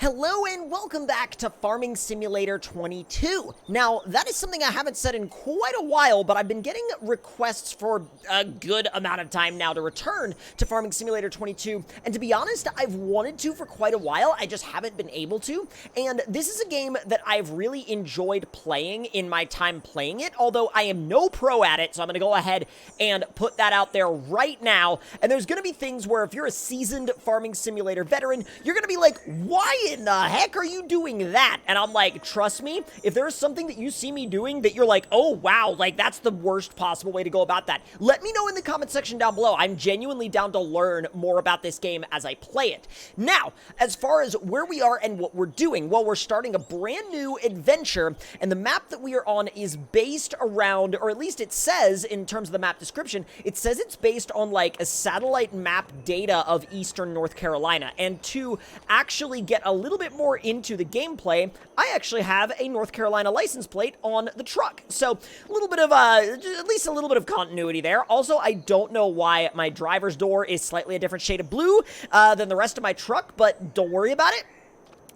Hello and welcome back to Farming Simulator 22. Now, that is something I haven't said in quite a while, but I've been getting requests for a good amount of time now to return to Farming Simulator 22, and to be honest, I've wanted to for quite a while, I just haven't been able to, and this is a game that I've really enjoyed playing in my time playing it, although I am no pro at it, so I'm going to go ahead and put that out there right now, and there's going to be things where if you're a seasoned Farming Simulator veteran, you're going to be like, why in the heck are you doing that? And I'm like, trust me, if there's something that you see me doing that you're like, oh wow, like that's the worst possible way to go about that, let me know in the comment section down below. I'm genuinely down to learn more about this game as I play it. Now, as far as where we are and what we're doing, well, we're starting a brand new adventure, and the map that we are on is based around, or at least it says in terms of the map description, it says it's based on like a satellite map data of eastern North Carolina. And to actually get a little bit more into the gameplay, I actually have a North Carolina license plate on the truck. So a little bit of, at least a little bit of continuity there. Also, I don't know why my driver's door is slightly a different shade of blue than the rest of my truck, but don't worry about it.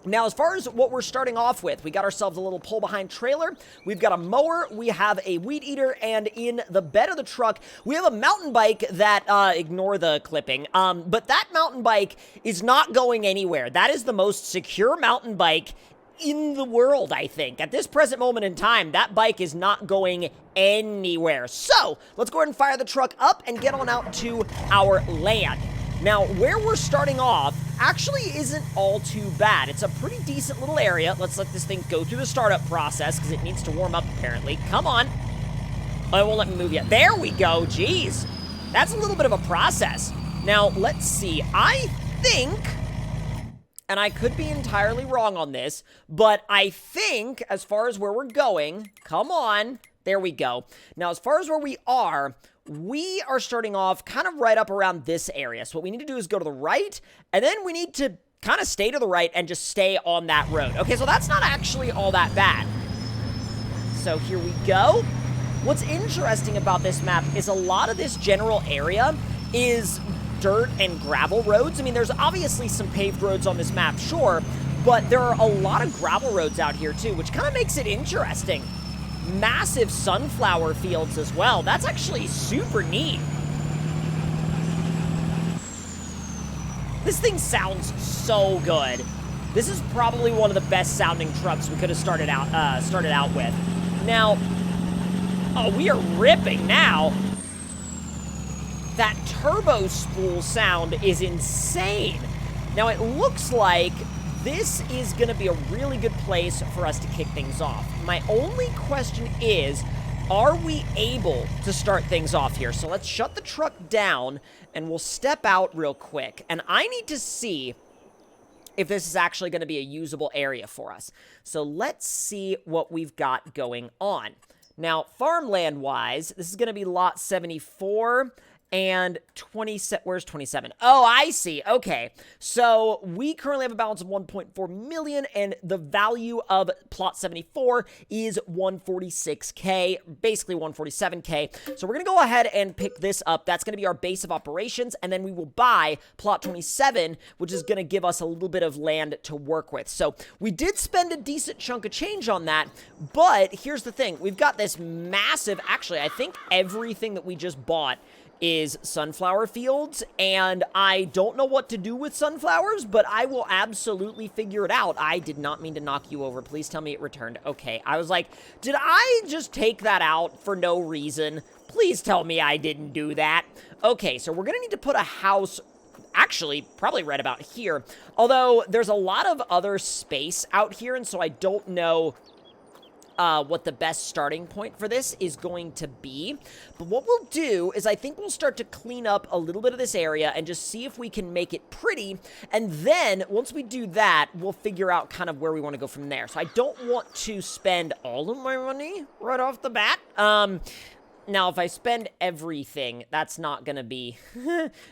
Now, as far as what we're starting off with, we got ourselves a little pull-behind trailer, we've got a mower, we have a weed eater, and in the bed of the truck, we have a mountain bike that, ignore the clipping, but that mountain bike is not going anywhere. That is the most secure mountain bike in the world, I think. At this present moment in time, that bike is not going anywhere. So, let's go ahead and fire the truck up and get on out to our land. Now, where we're starting off actually isn't all too bad. It's a pretty decent little area. Let's let this thing go through the startup process because it needs to warm up, apparently. Come on. Oh, it won't let me move yet. There we go. Jeez. That's a little bit of a process. Now, let's see. I think, and I could be entirely wrong on this, but I think as far as where we're going, come on. There we go. Now, as far as where we are starting off kind of right up around this area. So what we need to do is go to the right, and then we need to kind of stay to the right and just stay on that road. Okay, so that's not actually all that bad. So here we go. What's interesting about this map is a lot of this general area is dirt and gravel roads. I mean, there's obviously some paved roads on this map, sure, but there are a lot of gravel roads out here too, which kind of makes it interesting. Massive sunflower fields as well. That's actually super neat. This thing sounds so good. This is probably one of the best sounding trucks we could have started out with. Now, oh, we are ripping now. That turbo spool sound is insane. Now, it looks like this is going to be a really good place for us to kick things off. My only question is, are we able to start things off here? So let's shut the truck down, and we'll step out real quick. And I need to see if this is actually going to be a usable area for us. So let's see what we've got going on. Now, farmland-wise, this is going to be lot 74... and 27, where's 27? Oh, I see. Okay. So we currently have a balance of 1.4 million, and the value of plot 74 is 146K, basically 147K. So we're going to go ahead and pick this up. That's going to be our base of operations, and then we will buy plot 27, which is going to give us a little bit of land to work with. So we did spend a decent chunk of change on that, but here's the thing. We've got this massive, actually, I think everything that we just bought is sunflower fields, and I don't know what to do with sunflowers, but I will absolutely figure it out. I did not mean to knock you over. Please tell me it returned. Okay, I was like, did I just take that out for no reason? Please tell me I didn't do that. Okay, so we're gonna need to put a house, actually, probably right about here, although there's a lot of other space out here, and so I don't know what the best starting point for this is going to be. But what we'll do is I think we'll start to clean up a little bit of this area and just see if we can make it pretty. And then once we do that, we'll figure out kind of where we want to go from there. So I don't want to spend all of my money right off the bat. Now, if I spend everything, that's not gonna be,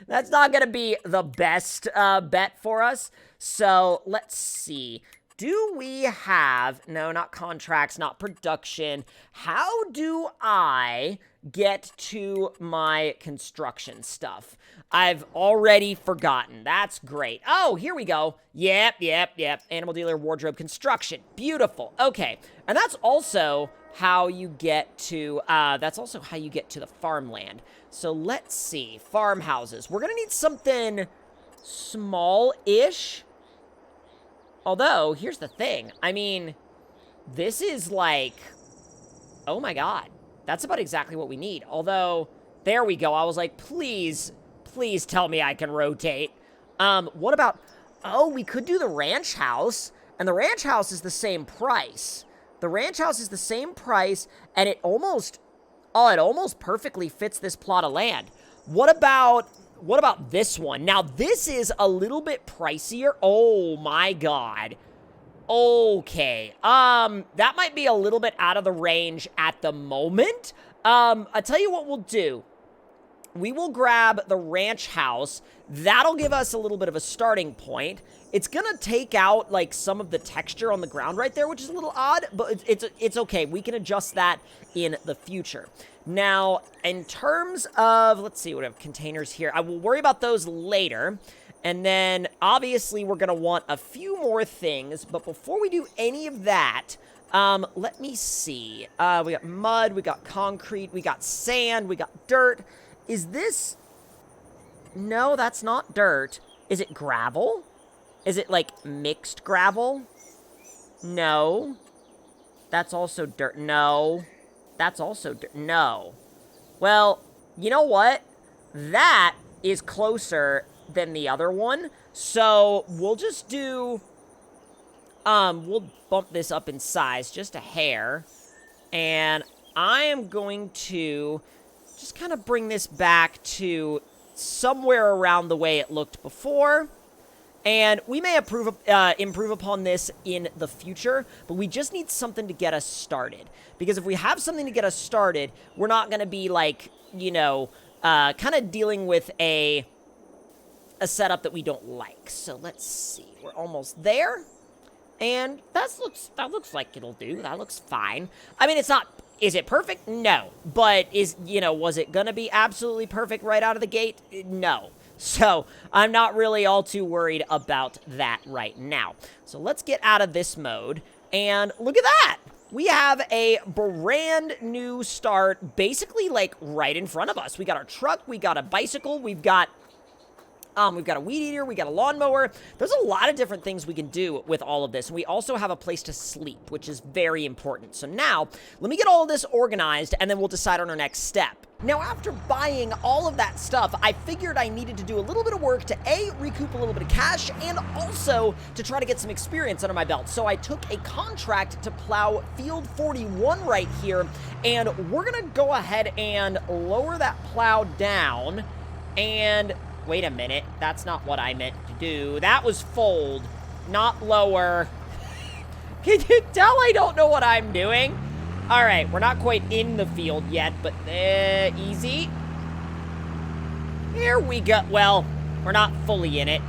that's not gonna be the best bet for us. So let's see. do we have, no, not contracts, not production. How do I get to my construction stuff? I've already forgotten. That's great. Oh, here we go. Yep. Animal dealer, wardrobe, construction. Beautiful. Okay. And that's also how you get to, the farmland. So let's see. Farmhouses. We're going to need something small-ish. Although, here's the thing. I mean, this is like, oh my god. That's about exactly what we need. Although, there we go. I was like, please tell me I can rotate. What about, oh, we could do the ranch house. And the ranch house is the same price. The ranch house is the same price, and it almost perfectly fits this plot of land. What about this one? Now, this is a little bit pricier. Oh my god. Okay. That might be a little bit out of the range at the moment. I'll tell you what we'll do. We will grab the ranch house. That'll give us a little bit of a starting point. It's gonna take out, like, some of the texture on the ground right there, which is a little odd, but it's okay. We can adjust that in the future. Now, in terms of, let's see, what we have containers here. I will worry about those later. And then, obviously, we're gonna want a few more things, but before we do any of that, let me see. We got mud, we got concrete, we got sand, we got dirt. Is this... No, that's not dirt. Is it gravel? Is it, like, mixed gravel? No. That's also dirt. No. That's also dirt. No. Well, you know what? That is closer than the other one. So, we'll just do... we'll bump this up in size just a hair. And I am going to just kind of bring this back to somewhere around the way it looked before. And we may improve upon this in the future, but we just need something to get us started. Because if we have something to get us started, we're not going to be, like, you know, kind of dealing with a setup that we don't like. So let's see. We're almost there. And that looks like it'll do. That looks fine. I mean, it's not... Is it perfect? No. But was it gonna be absolutely perfect right out of the gate? No. So, I'm not really all too worried about that right now. So, let's get out of this mode. And look at that! We have a brand new start, basically, like, right in front of us. We got our truck, we got a bicycle, we've got a weed eater, we got a lawnmower. There's a lot of different things we can do with all of this. And we also have a place to sleep, which is very important. So now, let me get all of this organized, and then we'll decide on our next step. Now, after buying all of that stuff, I figured I needed to do a little bit of work to, A, recoup a little bit of cash, and also to try to get some experience under my belt. So I took a contract to plow Field 41 right here, and we're gonna go ahead and lower that plow down, and... Wait a minute, that's not what I meant to do. That was fold, not lower. Can you tell I don't know what I'm doing? All right, we're not quite in the field yet, but easy. Here we go. Well, we're not fully in it.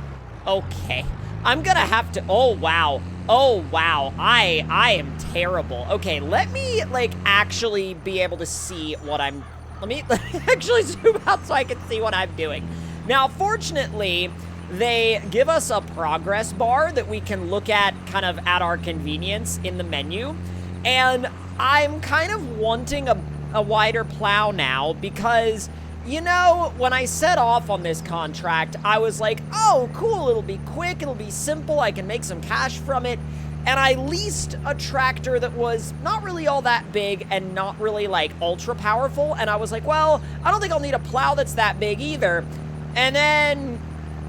Okay, I'm gonna have to, oh wow. Oh wow, I am terrible. Okay, let me, like, actually be able to see what I'm, let me actually zoom out so I can see what I'm doing. Now, fortunately, they give us a progress bar that we can look at kind of at our convenience in the menu. And I'm kind of wanting a wider plow now because, you know, when I set off on this contract, I was like, oh, cool, it'll be quick, it'll be simple, I can make some cash from it. And I leased a tractor that was not really all that big and not really, like, ultra powerful. And I was like, well, I don't think I'll need a plow that's that big either. And then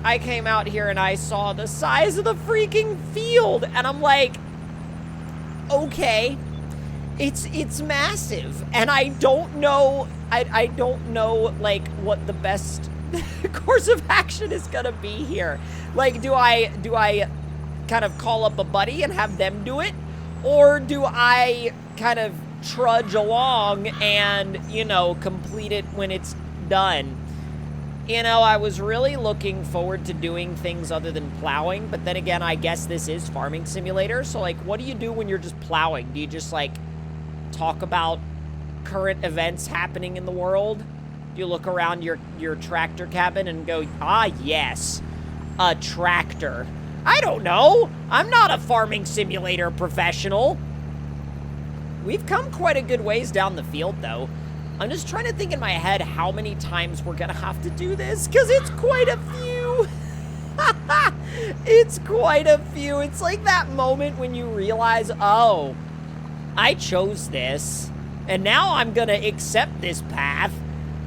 I came out here and I saw the size of the freaking field, and I'm like, okay, it's massive, and I don't know, I don't know, like, what the best course of action is gonna be here. Like, do I kind of call up a buddy and have them do it, or do I kind of trudge along and, you know, complete it when it's done? You know, I was really looking forward to doing things other than plowing, but then again, I guess this is Farming Simulator, so, like, what do you do when you're just plowing? Do you just, like, talk about current events happening in the world? Do you look around your tractor cabin and go, ah, yes, a tractor? I don't know. I'm not a Farming Simulator professional. We've come quite a good ways down the field, though. I'm just trying to think in my head how many times we're gonna have to do this, because it's quite a few. It's quite a few. It's like that moment when you realize, oh, I chose this, and now I'm gonna accept this path.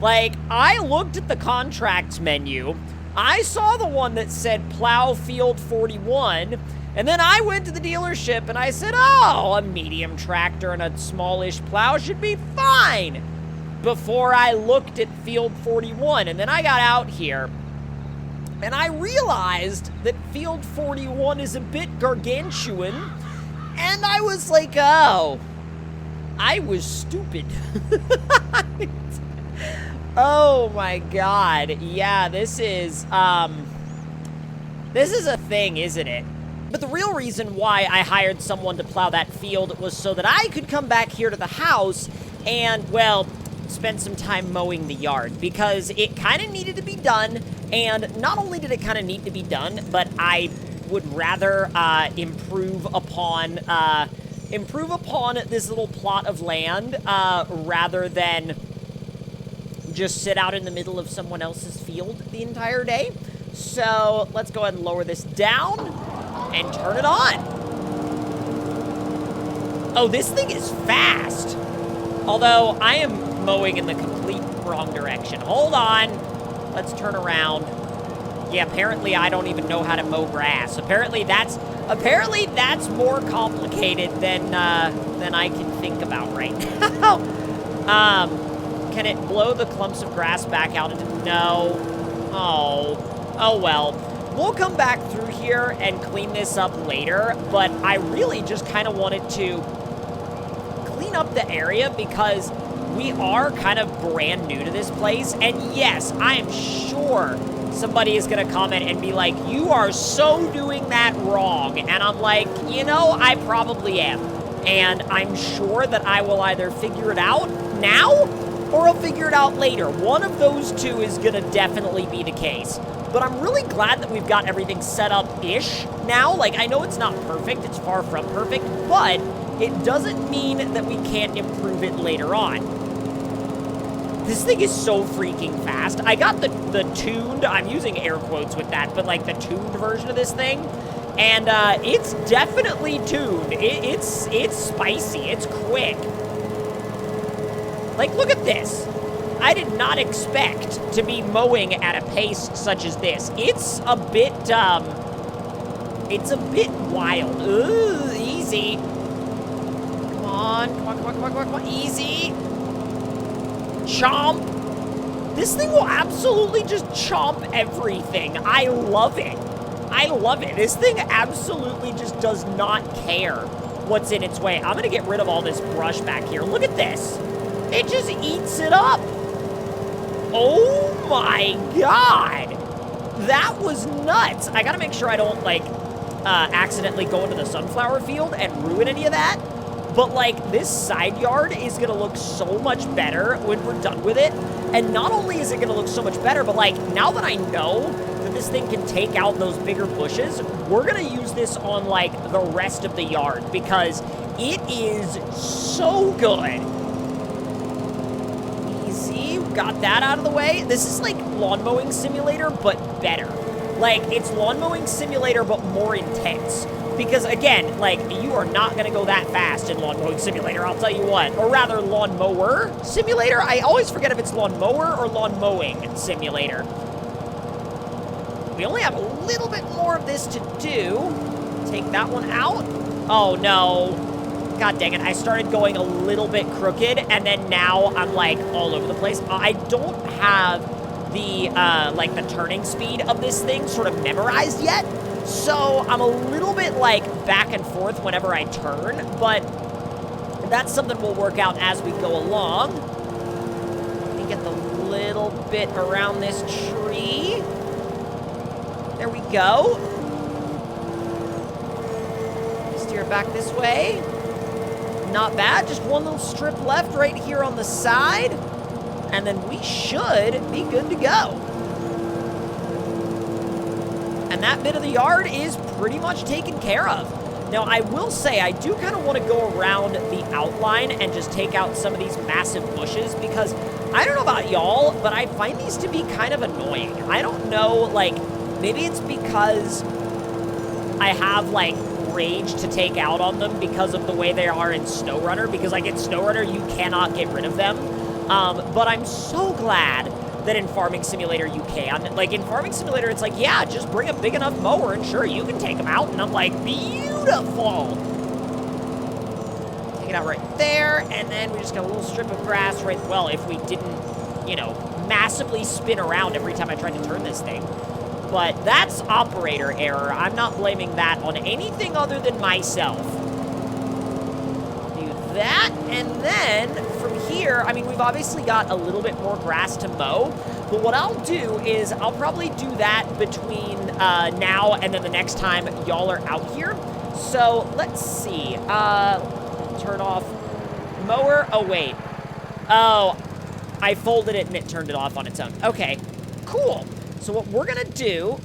Like, I looked at the contracts menu, I saw the one that said plow field 41, and then I went to the dealership and I said, oh, a medium tractor and a smallish plow should be fine, before I looked at field 41. And then I got out here and I realized that field 41 is a bit gargantuan, and I was like, oh, I was stupid. Oh my god. Yeah, this is a thing, isn't it? But the real reason why I hired someone to plow that field was so that I could come back here to the house and, well, spend some time mowing the yard, because it kind of needed to be done. And not only did it kind of need to be done, but I would rather improve upon this little plot of land rather than just sit out in the middle of someone else's field the entire day. So let's go ahead and lower this down and turn it on. Oh, this thing is fast. Although I am mowing in the complete wrong direction. Hold on. Let's turn around. Yeah, apparently I don't even know how to mow grass. Apparently that's more complicated than I can think about right now. Can it blow the clumps of grass back out? No. Oh well. We'll come back through here and clean this up later, but I really just kind of wanted to clean up the area because we are kind of brand new to this place. And yes, I am sure somebody is going to comment and be like, you are so doing that wrong. And I'm like, you know, I probably am. And I'm sure that I will either figure it out now or I'll figure it out later. One of those two is going to definitely be the case. But I'm really glad that we've got everything set up-ish now. Like, I know it's not perfect. It's far from perfect. But it doesn't mean that we can't improve it later on. This thing is so freaking fast. I got the tuned, I'm using air quotes with that, but like the tuned version of this thing. And it's definitely tuned. It's spicy. It's quick. Like, look at this. I did not expect to be mowing at a pace such as this. It's a bit wild. Ooh, easy. Come on, easy. Chomp. This thing will absolutely just chomp everything. I love it. I love it. This thing absolutely just does not care what's in its way. I'm gonna get rid of all this brush back here. Look at this. It just eats it up. Oh my god. That was nuts. I gotta make sure I don't, like, accidentally go into the sunflower field and ruin any of that. But, like, this side yard is gonna look so much better when we're done with it. And not only is it gonna look so much better, but, like, now that I know that this thing can take out those bigger bushes, we're gonna use this on, like, the rest of the yard because it is so good. Easy, got that out of the way. This is like lawn mowing simulator, but better. Like, it's lawn mowing simulator, but more intense. Because, again, like, you are not going to go that fast in Lawn Mowing Simulator, I'll tell you what. Or rather, Lawn Mower Simulator? I always forget if it's Lawn Mower or Lawn Mowing Simulator. We only have a little bit more of this to do. Take that one out. Oh, no. God dang it. I started going a little bit crooked, and then now I'm, like, all over the place. I don't have the, like, the turning speed of this thing sort of memorized yet. So I'm a little bit, like, back and forth whenever I turn, but that's something we'll work out as we go along. Let me get the little bit around this tree. 3. There we go. Steer it back this way. Not bad. Just one little strip left right here on the side. And then we should be good to go. And that bit of the yard is pretty much taken care of. Now, I will say, I do kind of want to go around the outline and just take out some of these massive bushes because I don't know about y'all, but I find these to be kind of annoying. I don't know, like, maybe it's because I have, like, rage to take out on them because of the way they are in SnowRunner, because, like, in SnowRunner, you cannot get rid of them. But I'm so glad that in Farming Simulator you can. Like, in Farming Simulator, it's like, yeah, just bring a big enough mower and sure, you can take them out. And I'm like, beautiful. Take it out right there, and then we just got a little strip of grass right, well, if we didn't, you know, massively spin around every time I tried to turn this thing. But that's operator error. I'm not blaming that on anything other than myself. Do that, and then from here, I mean, we've obviously got a little bit more grass to mow, but what I'll do is I'll probably do that between now and then the next time y'all are out here. So let's see. Turn off mower. Oh, wait. Oh, I folded it and it turned it off on its own. Okay, cool. So what we're gonna do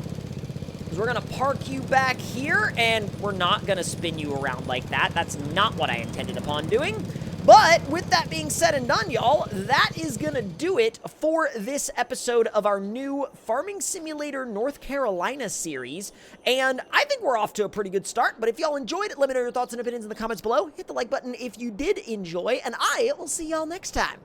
is we're gonna park you back here, and we're not gonna spin you around like that. That's not what I intended upon doing. But with that being said and done, y'all, that is gonna do it for this episode of our new Farming Simulator North Carolina series. And I think we're off to a pretty good start. But if y'all enjoyed it, let me know your thoughts and opinions in the comments below. Hit the like button if you did enjoy, and I will see y'all next time.